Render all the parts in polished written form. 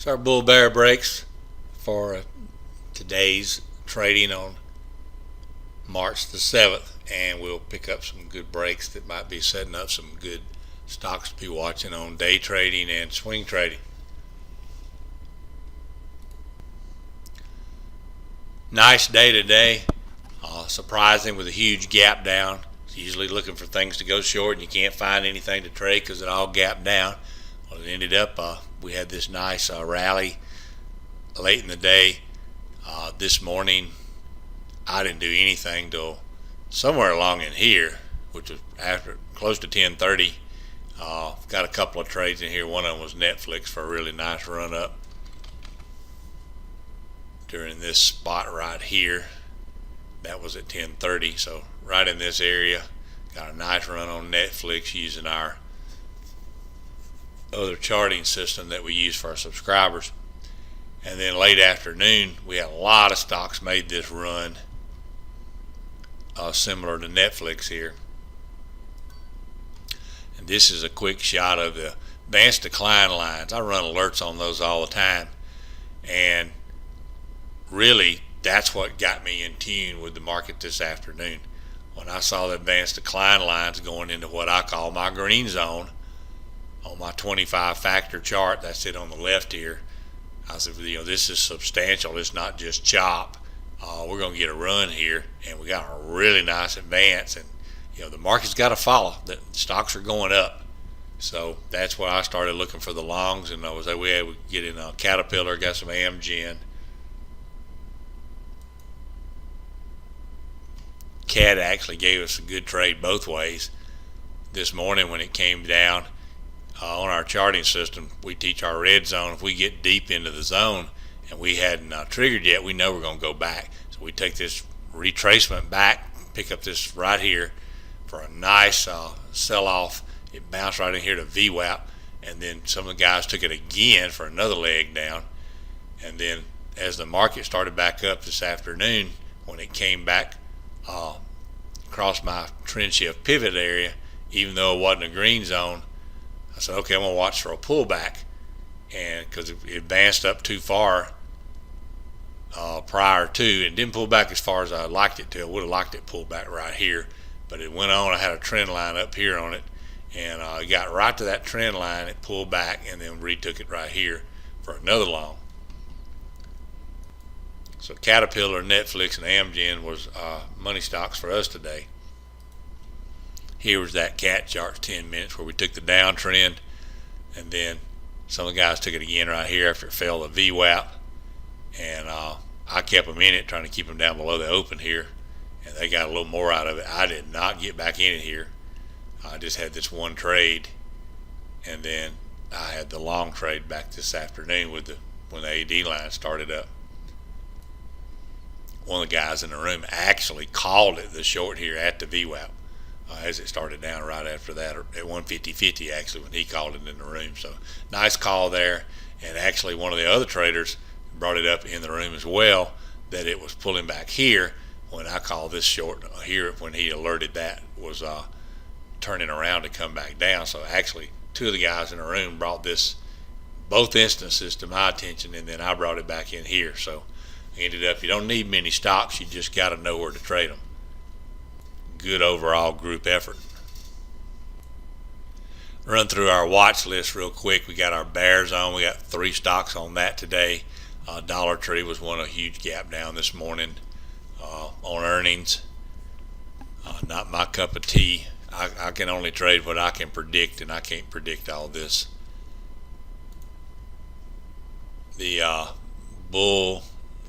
It's our bull bear breaks for today's trading on March the 7th, and we'll pick up some good breaks that might be setting up some good stocks to be watching on day trading and swing trading. Nice day today, surprising with a huge gap down. Usually looking for things to go short and you can't find anything to trade because it all gapped down. Well, it ended up we had this nice rally late in the day. This morning I didn't do anything till somewhere along in here, which was after close to 10:30. Got a couple of trades in here. One of them was Netflix for a really nice run up during this spot right here. That was at 10:30, so right in this area. Got a nice run on Netflix using our other charting system that we use for our subscribers. And then late afternoon, we had a lot of stocks made this run, similar to Netflix here. And this is a quick shot of the advanced decline lines. I run alerts on those all the time, and really that's what got me in tune with the market this afternoon. When I saw the advanced decline lines going into what I call my green zone on my 25 factor chart, that's it on the left here, I said, this is substantial. It's not just chop. We're going to get a run here, and we got a really nice advance. And the market's got to follow. The stocks are going up, so that's why I started looking for the longs. And we had to get in a Caterpillar, got some Amgen. CAT actually gave us a good trade both ways this morning when it came down. On our charting system, we teach our red zone. If we get deep into the zone and we hadn't triggered yet, we know we're going to go back. So we take this retracement back, pick up this right here for a nice sell-off. It bounced right in here to VWAP, and then some of the guys took it again for another leg down. And then as the market started back up this afternoon, when it came back across my trend shift pivot area, even though it wasn't a green zone, I said, okay, I'm going to watch for a pullback, and because it advanced up too far prior to, and didn't pull back as far as I liked it to. I would have liked it pulled back right here, but it went on. I had a trend line up here on it, and it got right to that trend line. It pulled back and then retook it right here for another long. So Caterpillar, Netflix, and Amgen was money stocks for us today. Here was that CAT chart, 10 minutes, where we took the downtrend, and then some of the guys took it again right here after it fell to VWAP, and I kept them in it, trying to keep them down below the open here, and they got a little more out of it. I did not get back in it here. I just had this one trade, and then I had the long trade back this afternoon when the AD line started up. One of the guys in the room actually called it the short here at the VWAP. As it started down right after that, at 150.50 actually, when he called it in the room. So nice call there. And actually one of the other traders brought it up in the room as well, that it was pulling back here when I called this short here, when he alerted that was turning around to come back down. So actually two of the guys in the room brought both instances to my attention, and then I brought it back in here. So ended up, you don't need many stocks, you just got to know where to trade them. Good overall group effort. Run through our watch list real quick. We got our bear zone. We got 3 stocks on that today. Dollar Tree was one, a huge gap down this morning on earnings. Not my cup of tea. I can only trade what I can predict, and I can't predict all this. The Bull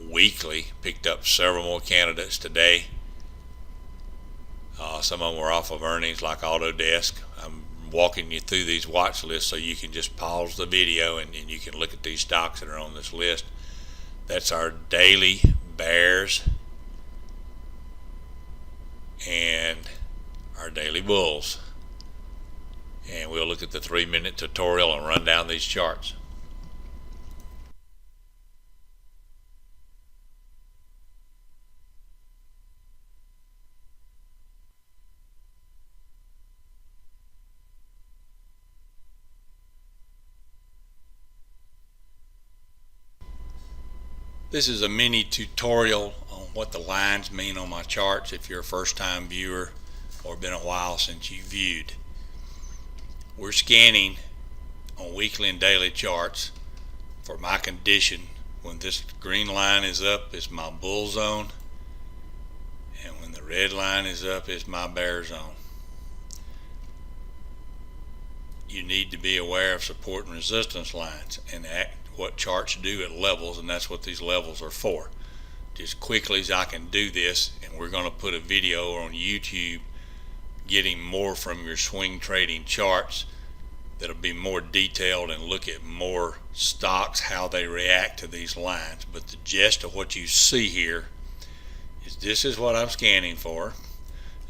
Weekly picked up several more candidates today. Some of them were off of earnings, like Autodesk. I'm walking you through these watch lists so you can just pause the video and you can look at these stocks that are on this list. That's our daily bears and our daily bulls. And we'll look at the 3-minute tutorial and run down these charts. This is a mini tutorial on what the lines mean on my charts if you're a first-time viewer or been a while since you viewed. We're scanning on weekly and daily charts for my condition. When this green line is up, it's my bull zone, and when the red line is up, it's my bear zone. You need to be aware of support and resistance lines and what charts do at levels, and that's what these levels are for. Just quickly as I can do this, and we're going to put a video on YouTube getting more from your swing trading charts that'll be more detailed and look at more stocks, how they react to these lines. But the gist of what you see here is this is what I'm scanning for,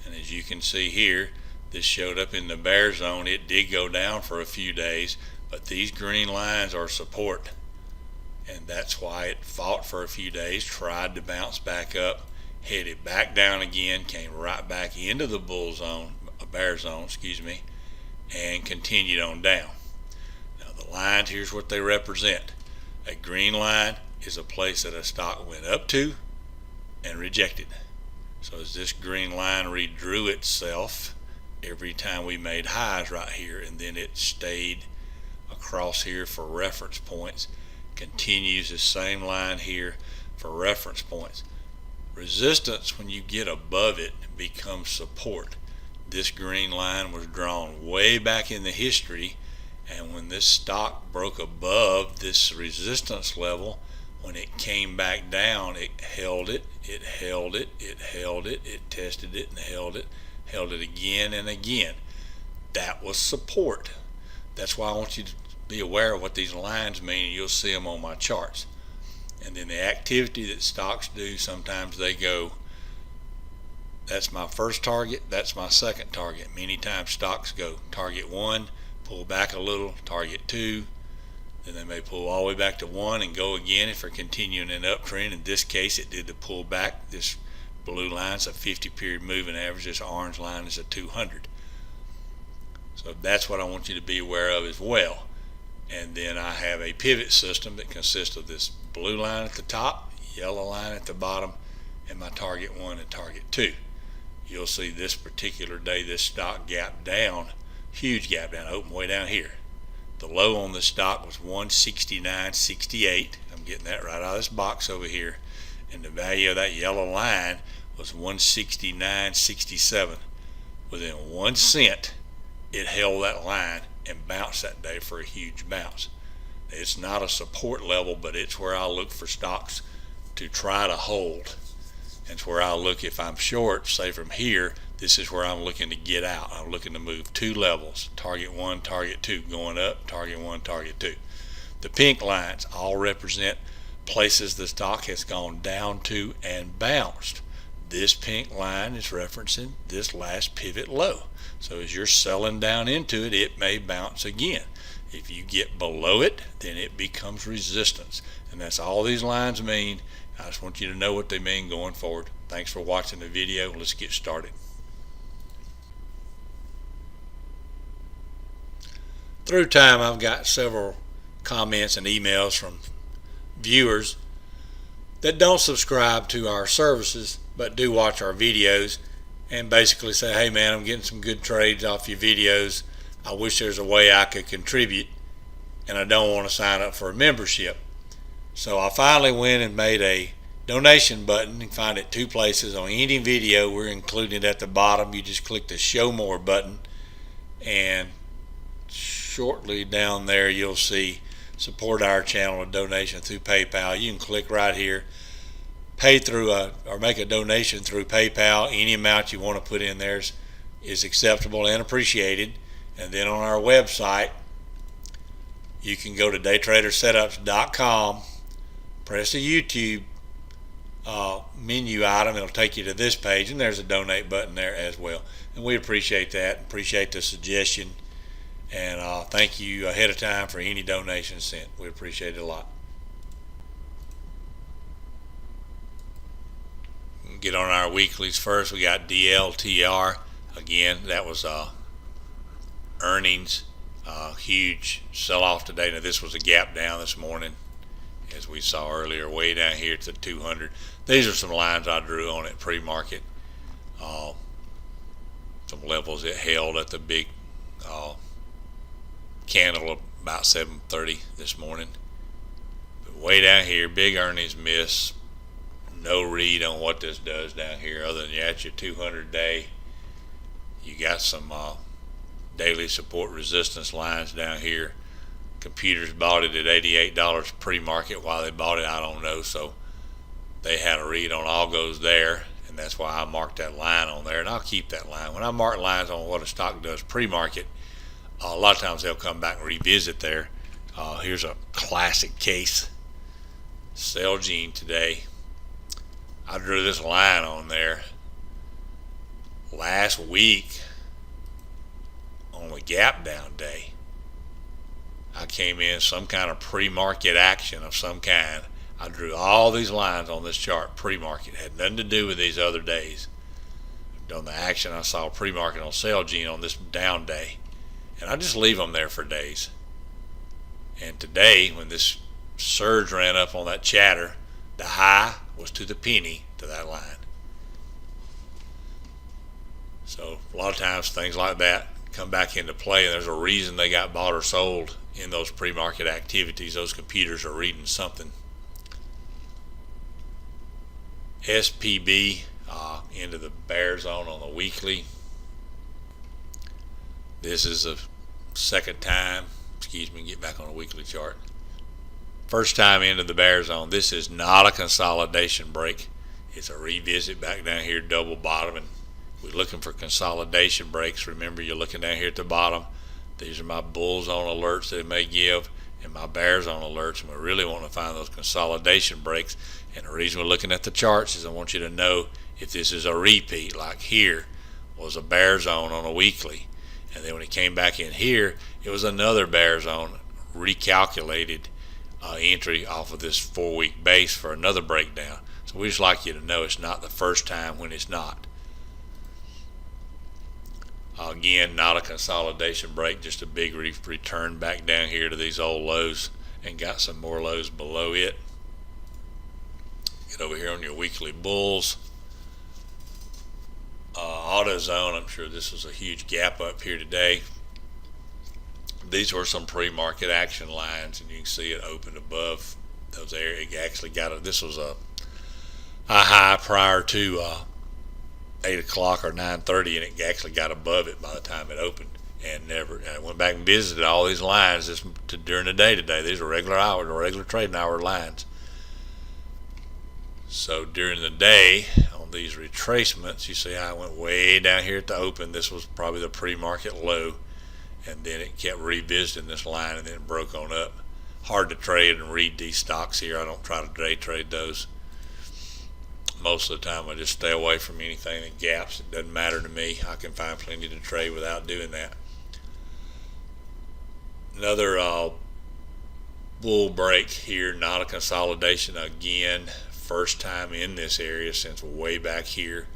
and as you can see here, this showed up in the bear zone. It did go down for a few days, but these green lines are support, and that's why it fought for a few days, tried to bounce back up, headed back down again, came right back into the bull zone, a bear zone, excuse me, and continued on down. Now the lines, here's what they represent. A green line is a place that a stock went up to and rejected. So as this green line redrew itself every time we made highs right here, and then it stayed across here for reference points, continues the same line here for reference points. Resistance, when you get above it, becomes support. This green line was drawn way back in the history, and when this stock broke above this resistance level, when it came back down, it held it, it held it, it held it, it tested it and held it again and again. That was support. That's why I want you to be aware of what these lines mean. You'll see them on my charts. And then the activity that stocks do, sometimes they go, that's my first target, that's my second target. Many times stocks go target 1, pull back a little, target 2, then they may pull all the way back to 1 and go again if they're continuing an uptrend. In this case, it did the pull back. This blue line is a 50-period moving average. This orange line is a 200. So that's what I want you to be aware of as well. And then I have a pivot system that consists of this blue line at the top, yellow line at the bottom, and my target 1 and target 2. You'll see this particular day this stock gapped down, huge gap down, open way down here. The low on this stock was 169.68. I'm getting that right out of this box over here, and the value of that yellow line was 169.67. Within 1 cent it held that line and bounced that day for a huge bounce. It's not a support level, but it's where I look for stocks to try to hold. It's where I look if I'm short, say from here, this is where I'm looking to get out. I'm looking to move 2 levels, target 1, target 2, going up, target 1, target 2. The pink lines all represent places the stock has gone down to and bounced. This pink line is referencing this last pivot low. So as you're selling down into it, it may bounce again. If you get below it, then it becomes resistance. And that's all these lines mean. I just want you to know what they mean going forward. Thanks for watching the video. Let's get started. Through time, I've got several comments and emails from viewers that don't subscribe to our services but do watch our videos and basically say, hey man, I'm getting some good trades off your videos. I wish there's a way I could contribute, and I don't want to sign up for a membership. So I finally went and made a donation button. You can find it 2 places. On any video, we're including it at the bottom. You just click the show more button, and shortly down there you'll see support our channel, a donation through PayPal. You can click right here, pay through or make a donation through PayPal. Any amount you want to put in there is acceptable and appreciated. And then on our website, you can go to daytradersetups.com, press the YouTube menu item. It'll take you to this page, and there's a donate button there as well. And we appreciate that, appreciate the suggestion, and thank you ahead of time for any donations sent. We appreciate it a lot. Get on our weeklies first. We got DLTR. Again, that was earnings, huge sell-off today. Now this was a gap down this morning, as we saw earlier, way down here to 200. These are some lines I drew on it pre-market. Some levels it held at the big candle about 7:30 this morning. But way down here, big earnings miss. No read on what this does down here other than at your 200 day. You got some daily support resistance lines down here. Computers bought it at $88 pre-market. Why they bought it, I don't know. So they had a read on all goes there, and that's why I marked that line on there, and I'll keep that line. When I mark lines on what a stock does pre-market, a lot of times they'll come back and revisit there. Here's a classic case. Celgene today. I drew this line on there last week on the gap down day. I came in some kind of pre-market action of some kind. I drew all these lines on this chart pre-market. It had nothing to do with these other days. I've done the action I saw pre-market on Celgene on this down day. And I just leave them there for days. And today, when this surge ran up on that chatter, the high was to the penny to that line. So a lot of times things like that come back into play, and there's a reason they got bought or sold in those pre-market activities. Those computers are reading something. SPB into the bear zone on the weekly. This is the second time, get back on a weekly chart. First time into the bear zone. This is not a consolidation break. It's a revisit back down here, double bottom, and we're looking for consolidation breaks. Remember, you're looking down here at the bottom. These are my bull zone alerts that it may give, and my bear zone alerts, and we really want to find those consolidation breaks. And the reason we're looking at the charts is I want you to know if this is a repeat, like here was a bear zone on a weekly, and then when it came back in here, it was another bear zone, recalculated entry off of this 4-week base for another breakdown. So we just like you to know it's not the first time when it's not. Again, not a consolidation break, just a big return back down here to these old lows, and got some more lows below it. Get over here on your weekly bulls. AutoZone, I'm sure this was a huge gap up here today. These were some pre-market action lines, and you can see it opened above those areas. It actually got this was a high prior to 8 o'clock or 9:30, and it actually got above it by the time it opened, and I went back and visited all these lines during the day today. These are regular hours, regular trading hour lines. So during the day on these retracements, you see how I went way down here at the open. This was probably the pre-market low, and then it kept revisiting this line, and then it broke on up. Hard to trade and read these stocks here. I don't try to day trade those. Most of the time I just stay away from anything that gaps. It doesn't matter to me. I can find plenty to trade without doing that. Another bull break here, not a consolidation again. First time in this area since way back here.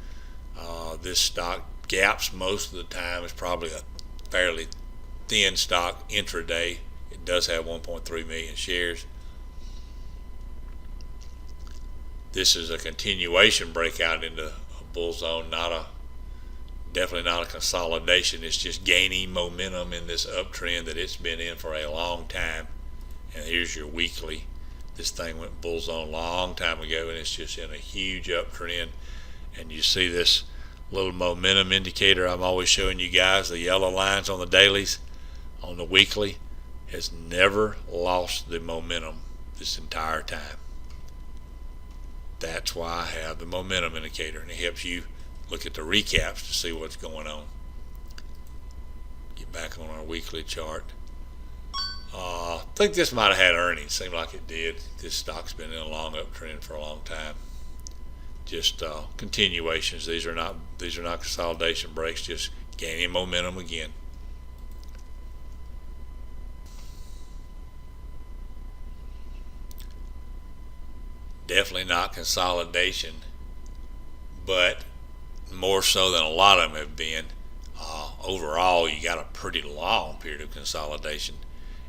This stock gaps most of the time. It's probably a fairly thin stock intraday. It does have 1.3 million shares. This is a continuation breakout into a bull zone, definitely not a consolidation. It's just gaining momentum in this uptrend that it's been in for a long time. And here's your weekly. This thing went bull zone a long time ago, and it's just in a huge uptrend. And you see this little momentum indicator I'm always showing you guys, the yellow lines on the dailies, on the weekly, has never lost the momentum this entire time. That's why I have the momentum indicator, and it helps you look at the recaps to see what's going on. Get back on our weekly chart. I think this might have had earnings. Seemed like it did. This stock's been in a long uptrend for a long time. Just continuations. These are not consolidation breaks. Just gaining momentum again. Definitely not consolidation, but more so than a lot of them have been. Overall, you got a pretty long period of consolidation.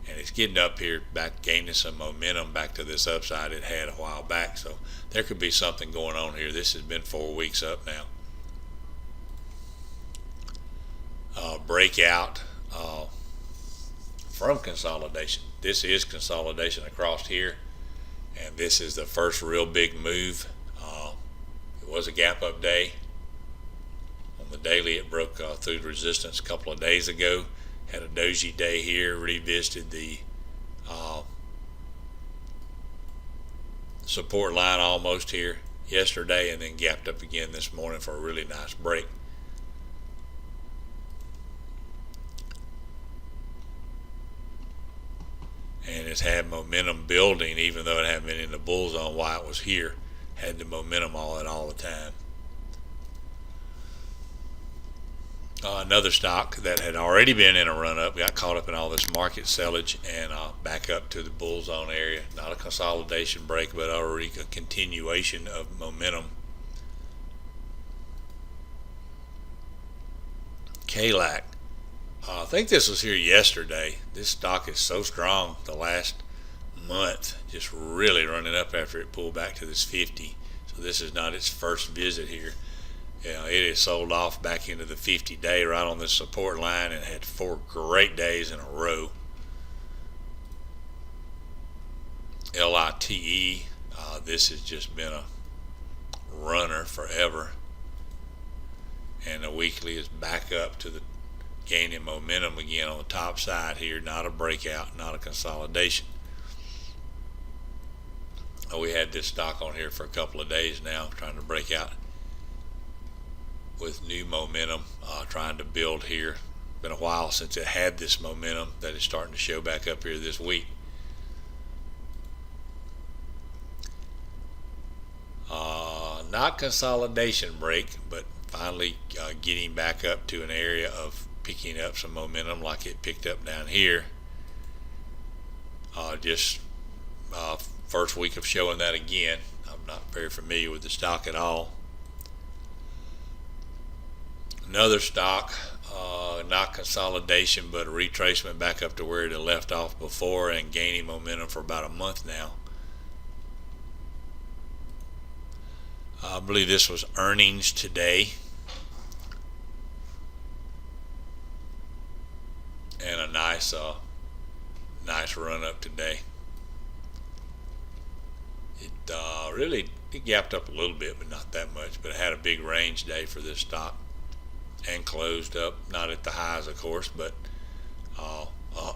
and it's getting up here back, gaining some momentum back to this upside it had a while back. So there could be something going on here. This has been 4 weeks up now. Breakout from consolidation. This is consolidation across here, and this is the first real big move. It was a gap up day. On the daily, it broke through the resistance a couple of days ago. Had a doji day here, revisited the support line almost here yesterday, and then gapped up again this morning for a really nice break. And it's had momentum building, even though it hadn't been in the bull zone while it was here. Had the momentum all the time. Another stock that had already been in a run-up got caught up in all this market sellage and back up to the bull zone area. Not a consolidation break, but already a continuation of momentum. KLAC. I think this was here yesterday. This stock is so strong the last month, just really running up after it pulled back to this 50. So this is not its first visit here. It is sold off back into the 50-day right on this support line and had 4 great days in a row. LITE, this has just been a runner forever. And the weekly is back up to the gaining momentum again on the top side here. Not a breakout, not a consolidation. We had this stock on here for a couple of days now, trying to break out with new momentum, trying to build here. Been a while since it had this momentum that is starting to show back up here this week. Not consolidation break, but finally getting back up to an area of picking up some momentum like it picked up down here. First week of showing that again. I'm not very familiar with the stock at all. Another stock, not consolidation, but a retracement back up to where it had left off before and gaining momentum for about a month now. I believe this was earnings today. And a nice run up today. It gapped up a little bit, but not that much. But it had a big range day for this stock and closed up, not at the highs, of course, but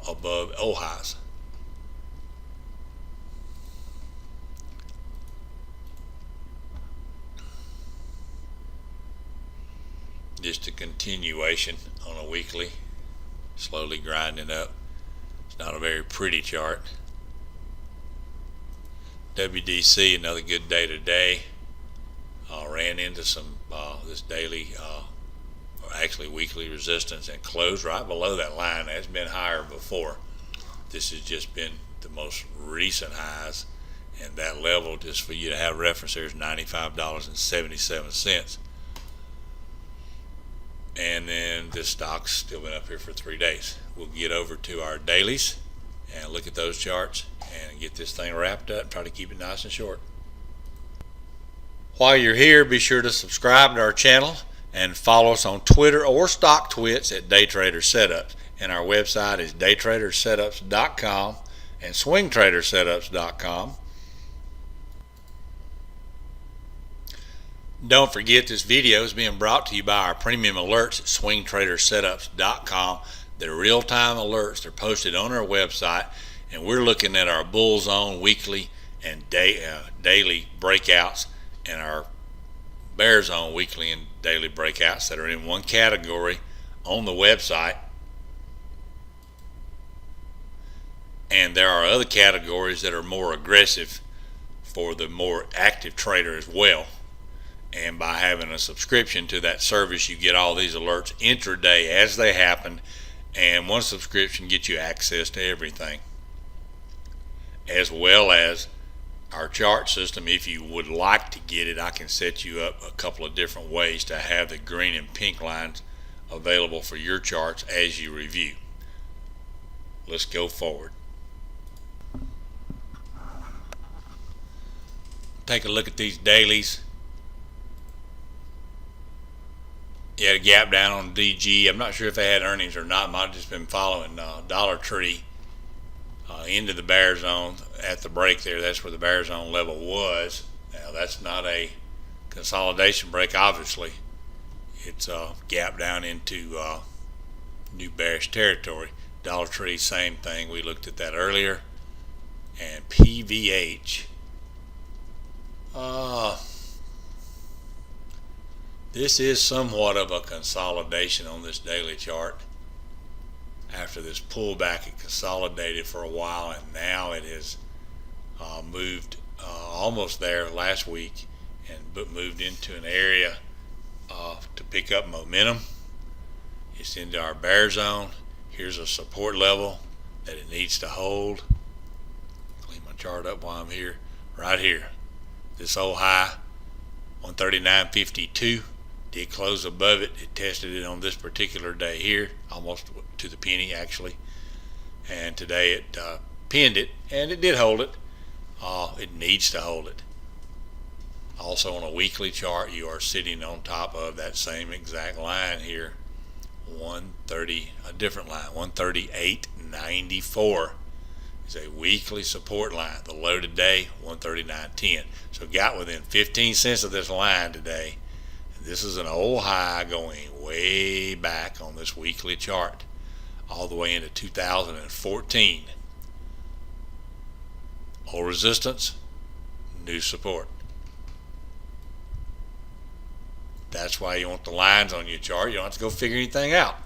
above old highs. Just a continuation on a weekly, slowly grinding up. It's not a very pretty chart. WDC, another good day today. Ran into some this daily, or actually weekly resistance and closed right below that line. That's been higher before. This has just been the most recent highs, and that level, just for you to have reference, there is $95.77. And then this stock's still been up here for 3 days. We'll get over to our dailies and look at those charts and get this thing wrapped up. Try to keep it nice and short. While you're here, be sure to subscribe to our channel and follow us on Twitter or StockTwits at Daytrader Setups. And our website is daytradersetups.com and swingtradersetups.com. Don't forget, this video is being brought to you by our premium alerts at swingtradersetups.com. They're real-time alerts. They're posted on our website, and we're looking at our bull zone weekly and daily breakouts and our bear zone weekly and daily breakouts that are in one category on the website. And there are other categories that are more aggressive for the more active trader as well. And by having a subscription to that service, you get all these alerts intraday as they happen, and one subscription gets you access to everything, as well as our chart system. If you would like to get it, I can set you up a couple of different ways to have the green and pink lines available for your charts as you review. Let's go forward. Take a look at these dailies. You had a gap down on DG. I'm not sure if they had earnings or not. Might have just been following Dollar Tree into the bear zone at the break there. That's where the bear zone level was. Now that's not a consolidation break, obviously. It's a gap down into new bearish territory. Dollar Tree, same thing. We looked at that earlier. And PVH. This is somewhat of a consolidation on this daily chart. After this pullback, it consolidated for a while, and now it has moved almost there last week, but moved into an area to pick up momentum. It's into our bear zone. Here's a support level that it needs to hold. Clean my chart up while I'm here. Right here. This old high, 139.52. Did close above it. It tested it on this particular day here, almost to the penny actually. And today it pinned it, and it did hold it. It needs to hold it. Also on a weekly chart, you are sitting on top of that same exact line here. 130, a different line, 138.94 is a weekly support line. The low today, 139.10. So got within 15 cents of this line today. This is an old high going way back on this weekly chart, all the way into 2014. Old resistance, new support. That's why you want the lines on your chart. You don't have to go figure anything out.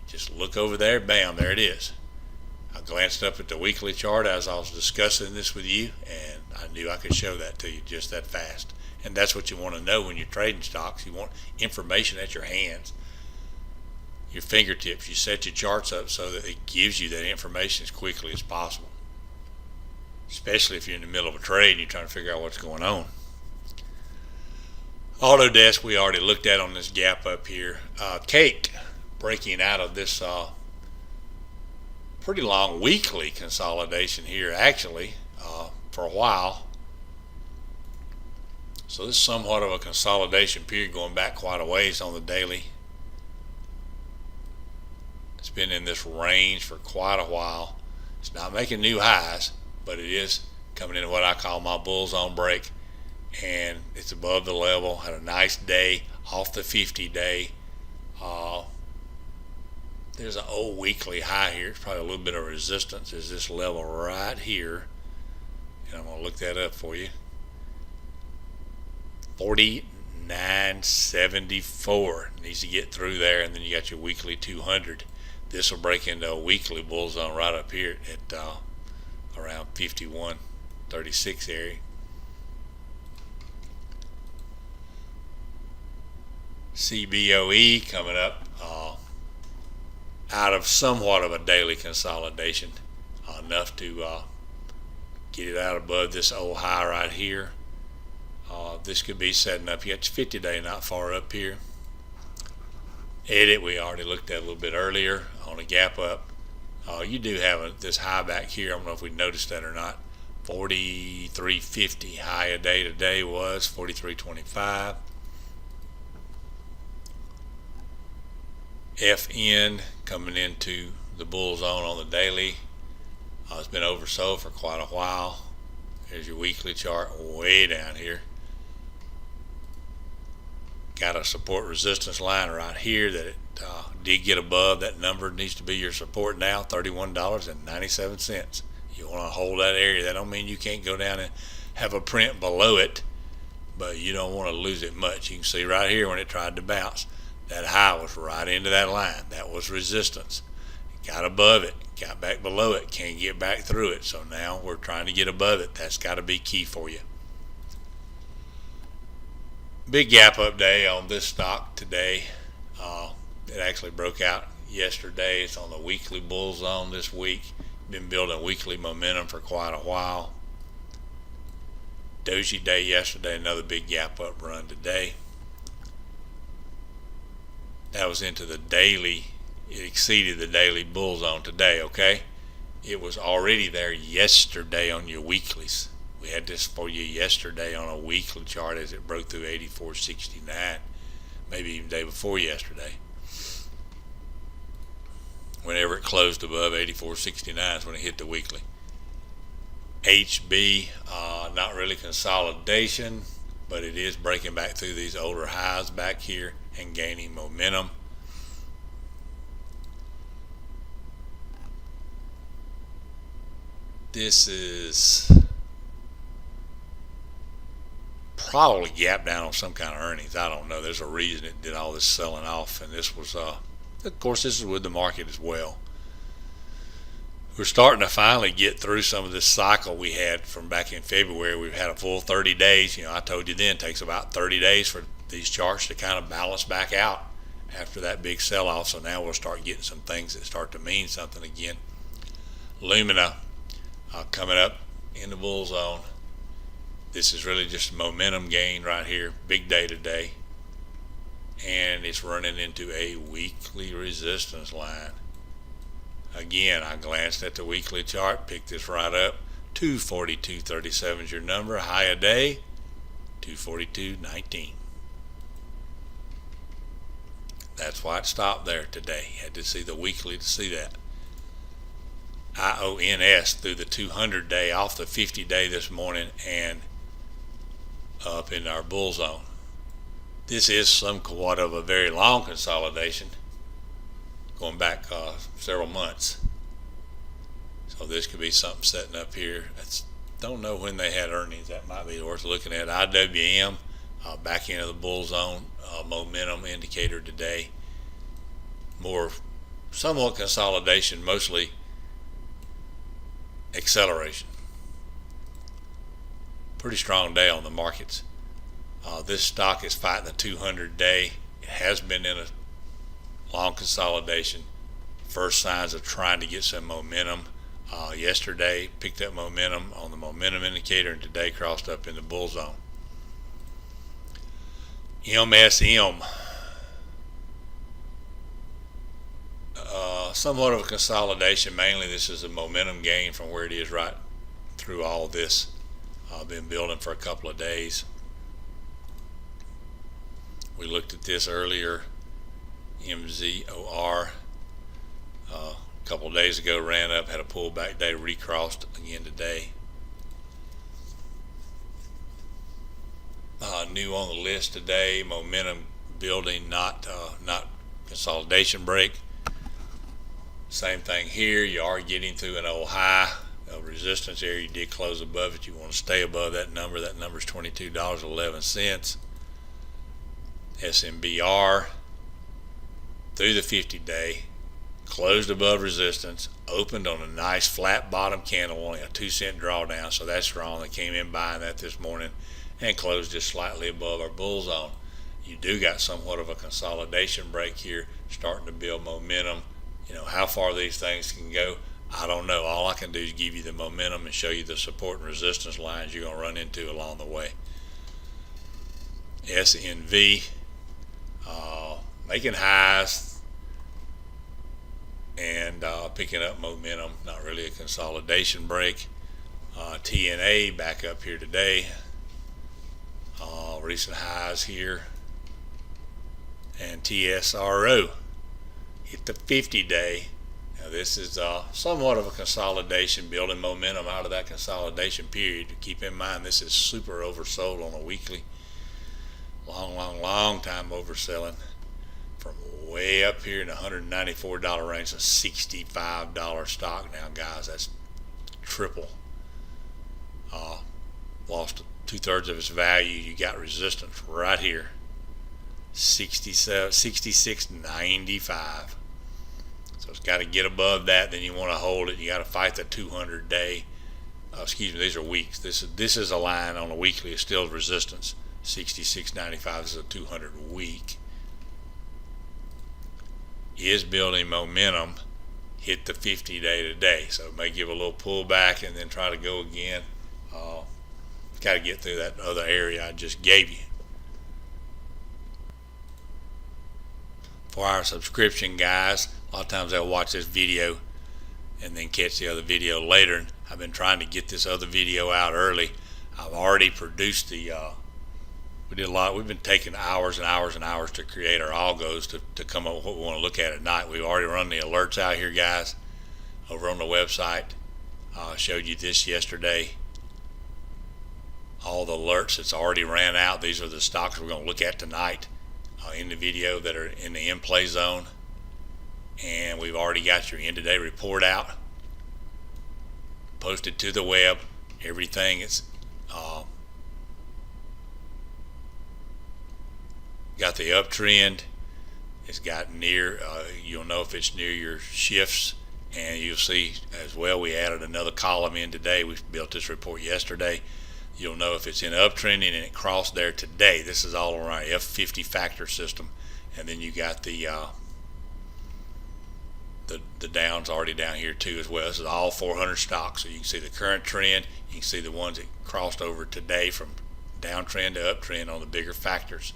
Just look over there, bam, there it is. I glanced up at the weekly chart as I was discussing this with you, and I knew I could show that to you just that fast. And that's what you want to know when you're trading stocks. You want information at your hands, your fingertips. You set your charts up so that it gives you that information as quickly as possible, especially if you're in the middle of a trade and you're trying to figure out what's going on. Autodesk we already looked at on this gap up here. Cake breaking out of this pretty long weekly consolidation here actually for a while. So this is somewhat of a consolidation period going back quite a ways on the daily. It's been in this range for quite a while. It's not making new highs, but it is coming into what I call my bull zone break. And it's above the level. Had a nice day off the 50-day. There's an old weekly high here. It's probably a little bit of resistance. Is this level right here. And I'm going to look that up for you. 49.74 needs to get through there, and then you got your weekly 200. This will break into a weekly bull zone right up here at around 51.36 area. CBOE coming up out of somewhat of a daily consolidation, enough to get it out above this old high right here. This could be setting up. You got your 50-day not far up here. Edit we already looked at a little bit earlier on a gap up. You do have this high back here. I don't know if we noticed that or not. 43.50 high a day today was 43.25. FN coming into the bull zone on the daily. It's been oversold for quite a while. Here's your weekly chart way down here. Got a support resistance line right here that it did get above. That number needs to be your support now, $31.97. You want to hold that area. That don't mean you can't go down and have a print below it, but you don't want to lose it much. You can see right here when it tried to bounce, that high was right into that line. That was resistance. It got above it, got back below it, can't get back through it. So now we're trying to get above it. That's got to be key for you. Big gap up day on this stock today. It actually broke out yesterday. It's on the weekly bull zone this week. Been building weekly momentum for quite a while. Doji day yesterday, another big gap up run today. That was into the daily it exceeded the daily bull zone today, okay? It was already there yesterday on your weeklies. We had this for you yesterday on a weekly chart as it broke through 84.69, maybe even day before yesterday. Whenever it closed above 84.69 is when it hit the weekly. HB, not really consolidation, but it is breaking back through these older highs back here and gaining momentum. This is probably gap down on some kind of earnings. I don't know. There's a reason it did all this selling off, and this was, of course, this is with the market as well. We're starting to finally get through some of this cycle we had from back in February. We've had a full 30 days. I told you then it takes about 30 days for these charts to kind of balance back out after that big sell-off. So now we'll start getting some things that start to mean something again. Lumina coming up in the bull zone. This is really just a momentum gain right here. Big day today. And it's running into a weekly resistance line. Again, I glanced at the weekly chart, picked this right up. 242.37 is your number. High a day, 242.19. That's why it stopped there today. You had to see the weekly to see that. IONS through the 200 day off the 50 day this morning and up in our bull zone. This is somewhat of a very long consolidation going back several months. So this could be something setting up here. Don't know when they had earnings. That might be worth looking at. IWM back into the bull zone, momentum indicator today. More somewhat consolidation, mostly acceleration. Pretty strong day on the markets. This stock is fighting the 200 day. It has been in a long consolidation. First signs of trying to get some momentum. Yesterday picked up momentum on the momentum indicator, and today crossed up in the bull zone. MSM, somewhat of a consolidation. Mainly this is a momentum gain from where it is right through all this. Been building for a couple of days. We looked at this earlier. MZOR a couple of days ago ran up, had a pullback day, recrossed again today. New on the list today, momentum building, not consolidation break. Same thing here. You are getting through an old high, a resistance area. You did close above it. You want to stay above that number. That number is $22.11. SMBR through the 50 day, closed above resistance, opened on a nice flat bottom candle, only a 2-cent drawdown, so that's strong. They came in buying that this morning and closed just slightly above our bull zone. You do got somewhat of a consolidation break here, starting to build momentum. How far these things can go, I don't know. All I can do is give you the momentum and show you the support and resistance lines you're going to run into along the way. SNV making highs and picking up momentum, not really a consolidation break. TNA back up here today, recent highs here. And TSRO hit the 50 day. Now this is somewhat of a consolidation, building momentum out of that consolidation period. Keep in mind this is super oversold on a weekly. Long time overselling. From way up here in the $194 range, a $65 stock now, guys. That's triple. Lost 2/3 of its value. You got resistance right here, 66.95. So it's got to get above that. Then you want to hold it. You got to fight the 200 day. These are weeks. This is a line on a weekly. It's still resistance. 66.95 is a 200 week. Is building momentum. Hit the 50 day today, so it may give a little pullback and then try to go again. Got to get through that other area I just gave you. For our subscription guys, A lot of times they'll watch this video and then catch the other video later. And I've been trying to get this other video out early. I've already produced the we did a lot. We've been taking hours and hours and hours to create our algos to come up with what we want to look at night. We've already run the alerts out here, guys, over on the website. Showed you this yesterday. All the alerts that's already ran out. These are the stocks we're going to look at tonight in the video that are in the in-play zone. And we've already got your end-of-day report out, posted to the web. Everything is got the uptrend. It's got near, you'll know if it's near your shifts, and you'll see as well we added another column in today. We built this report yesterday. You'll know if it's in uptrending and it crossed there today. This is all around F50 factor system, and then you got the downs already down here too as well. This is all 400 stocks, so you can see the current trend. You can see the ones that crossed over today from downtrend to uptrend on the bigger factors.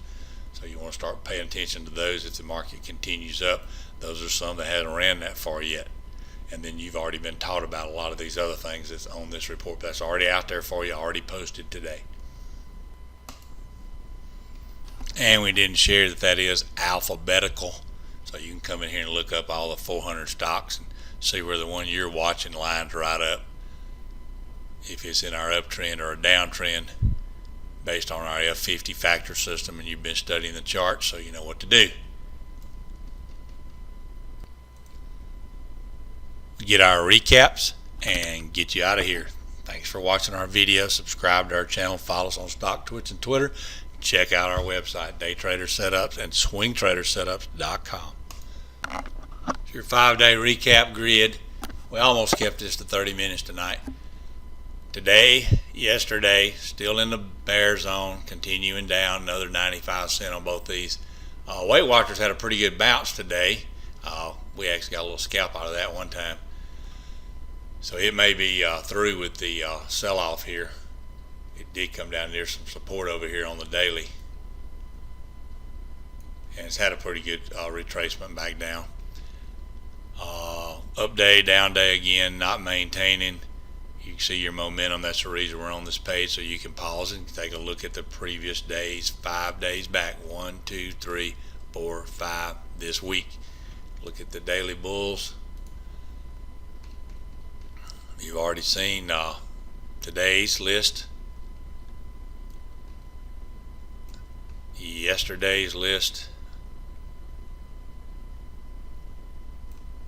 So you want to start paying attention to those if the market continues up. Those are some that haven't ran that far yet. And then you've already been taught about a lot of these other things that's on this report. That's already out there for you, already posted today. And we didn't share that is alphabetical. So you can come in here and look up all the 400 stocks and see where the one you're watching lines right up. If it's in our uptrend or a downtrend, based on our F50 factor system, and you've been studying the charts, so you know what to do. Get our recaps and get you out of here. Thanks for watching our video. Subscribe to our channel. Follow us on Stock, Twitch, and Twitter. Check out our website, daytrader setups and swingtradersetups.com. It's your 5-day recap grid. We almost kept this to 30 minutes tonight. Today, yesterday, still in the bear zone, continuing down, another 95 cents on both these. Weight Watchers had a pretty good bounce today. We actually got a little scalp out of that one time. So it may be through with the sell-off here. It did come down near some support over here on the daily. And it's had a pretty good retracement back down. Up day, down day again, not maintaining. You can see your momentum. That's the reason we're on this page, so you can pause and take a look at the previous days, 5 days back. 1, 2, 3, 4, 5 this week. Look at the daily bulls. You've already seen today's list, yesterday's list,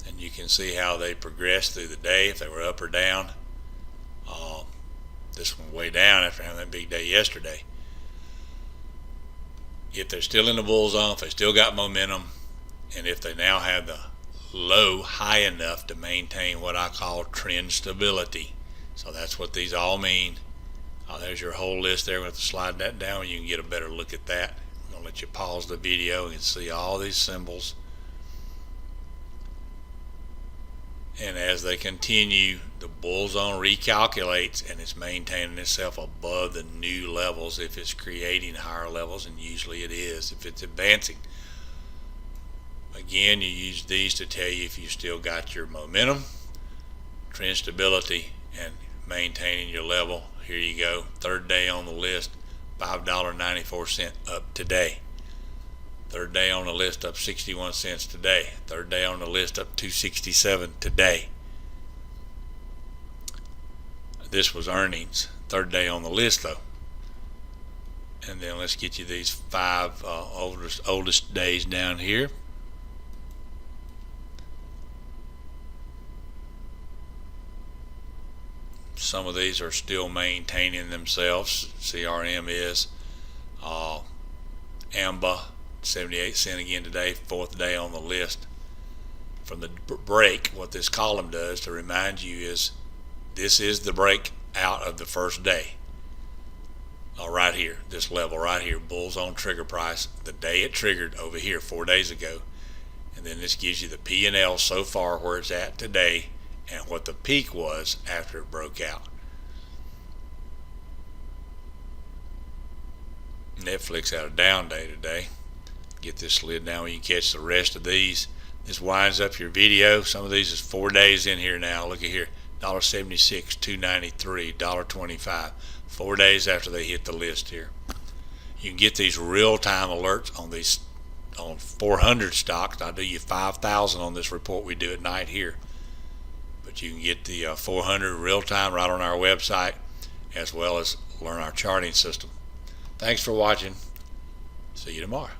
and you can see how they progressed through the day, if they were up or down. This one way down after having that big day yesterday. If they're still in the bull zone, if they still got momentum, and if they now have the low high enough to maintain what I call trend stability. So that's what these all mean. There's your whole list there. We're going to slide that down. You can get a better look at that. I'm going to let you pause the video and see all these symbols. And as they continue, the bull zone recalculates, and it's maintaining itself above the new levels if it's creating higher levels, and usually it is if it's advancing. Again, you use these to tell you if you still got your momentum, trend stability, and maintaining your level. Here you go. Third day on the list, $5.94 up today. Third day on the list, up 61 cents today. Third day on the list, up 267 today. This was earnings. Third day on the list, though. And then let's get you these 5 oldest days down here. Some of these are still maintaining themselves. CRM is. AMBA, 78 cents again today, 4th day on the list. From the break, what this column does to remind you is this is the break out of the first day. Right here, this level right here, bulls on trigger price, the day it triggered over here 4 days ago. And then this gives you the P&L so far where it's at today and what the peak was after it broke out. Netflix had a down day today. Get this slid down when you catch the rest of these. This winds up your video. Some of these is 4 days in here now. Look at here, $1.76, $2.93, $1.25. 4 days after they hit the list here. You can get these real-time alerts on 400 stocks. I'll do you 5,000 on this report we do at night here. But you can get the 400 real-time right on our website, as well as learn our charting system. Thanks for watching. See you tomorrow.